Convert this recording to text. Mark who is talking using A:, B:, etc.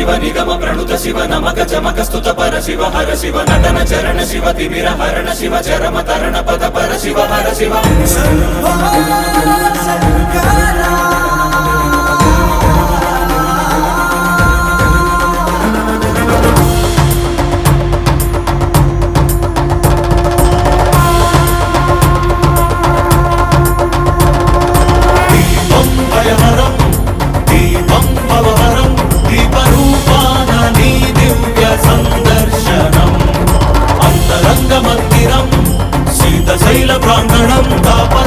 A: शिव निगम प्रणुत शिव नमक चमक स्तुत पर शिव हर शिव नटन चरण शिव तिमिर हरण शिव चरम तरण पद पर शिव हर शिव శైల ప్రాంగణం తాప